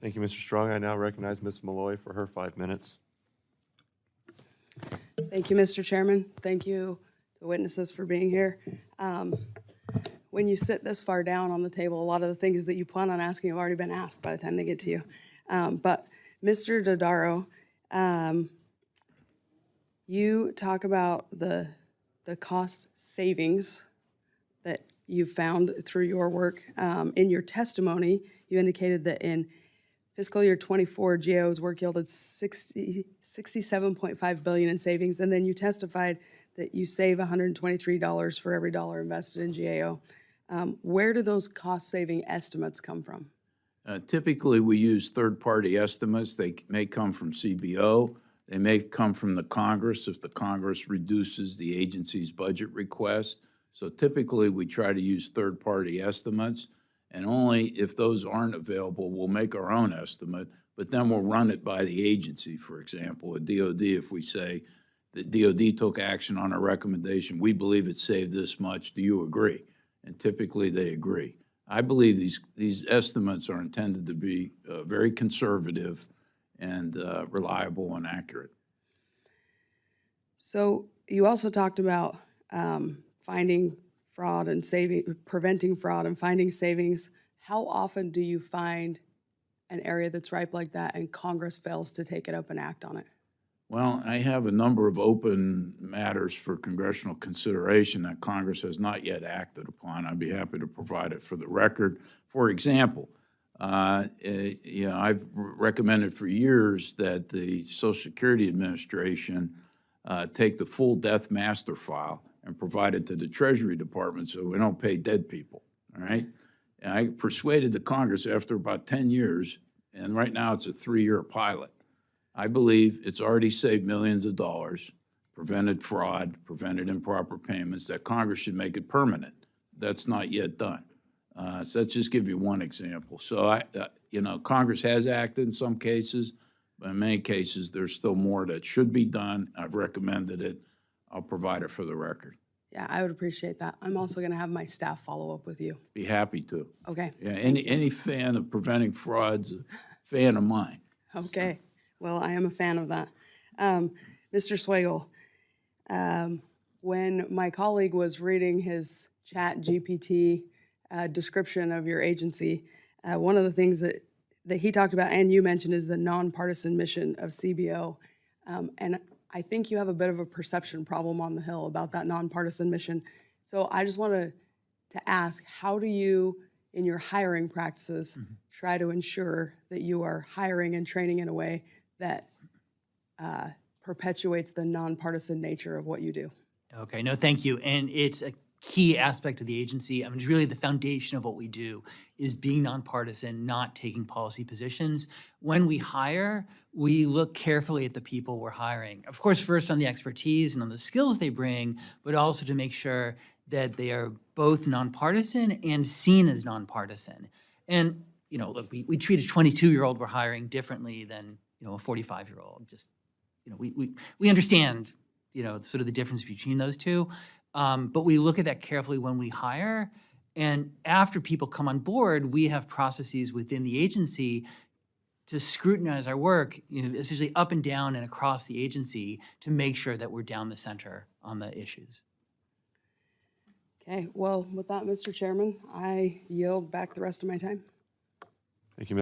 Thank you, Mr. Strong. I now recognize Ms. Maloy for her 5 minutes. Thank you, Mr. Chairman. Thank you to witnesses for being here. When you sit this far down on the table, a lot of the things that you plan on asking have already been asked by the time they get to you. But Mr. Dodaro, you talk about the cost savings that you found through your work. In your testimony, you indicated that in fiscal year 24, GAO's work yielded $67.5 billion in savings, and then you testified that you save $123 for every dollar invested in GAO. Where do those cost-saving estimates come from? Typically, we use third-party estimates. They may come from CBO. They may come from the Congress if the Congress reduces the agency's budget request. So typically, we try to use third-party estimates, and only if those aren't available, we'll make our own estimate, but then we'll run it by the agency. For example, at DOD, if we say that DOD took action on a recommendation, we believe it saved this much, do you agree? And typically, they agree. I believe these estimates are intended to be very conservative and reliable and accurate. So you also talked about finding fraud and preventing fraud and finding savings. How often do you find an area that's ripe like that and Congress fails to take it up and act on it? Well, I have a number of open matters for congressional consideration that Congress has not yet acted upon. I'd be happy to provide it for the record. For example, I've recommended for years that the Social Security Administration take the full death master file and provide it to the Treasury Department so we don't pay dead people, all right? And I persuaded the Congress after about 10 years, and right now it's a 3-year pilot. I believe it's already saved millions of dollars, prevented fraud, prevented improper payments, that Congress should make it permanent. That's not yet done. So let's just give you one example. So, Congress has acted in some cases, but in many cases, there's still more that should be done. I've recommended it. I'll provide it for the record. Yeah, I would appreciate that. I'm also going to have my staff follow up with you. Be happy to. Okay. Yeah, any fan of preventing fraud's a fan of mine. Okay. Well, I am a fan of that. Mr. Swagel, when my colleague was reading his Chat GPT description of your agency, one of the things that he talked about and you mentioned is the nonpartisan mission of CBO. And I think you have a bit of a perception problem on the Hill about that nonpartisan mission. So I just wanted to ask, how do you, in your hiring practices, try to ensure that you are hiring and training in a way that perpetuates the nonpartisan nature of what you do? Okay, no, thank you. And it's a key aspect of the agency. I mean, it's really the foundation of what we do is being nonpartisan, not taking policy positions. When we hire, we look carefully at the people we're hiring. Of course, first on the expertise and on the skills they bring, but also to make sure that they are both nonpartisan and seen as nonpartisan. And, look, we treat a 22-year-old we're hiring differently than, a 45-year-old. Just, we understand, sort of the difference between those two. But we look at that carefully when we hire. And after people come on board, we have processes within the agency to scrutinize our work, essentially up and down and across the agency to make sure that we're down the center on the issues. Okay, well, with that, Mr. Chairman, I yield back the rest of my time.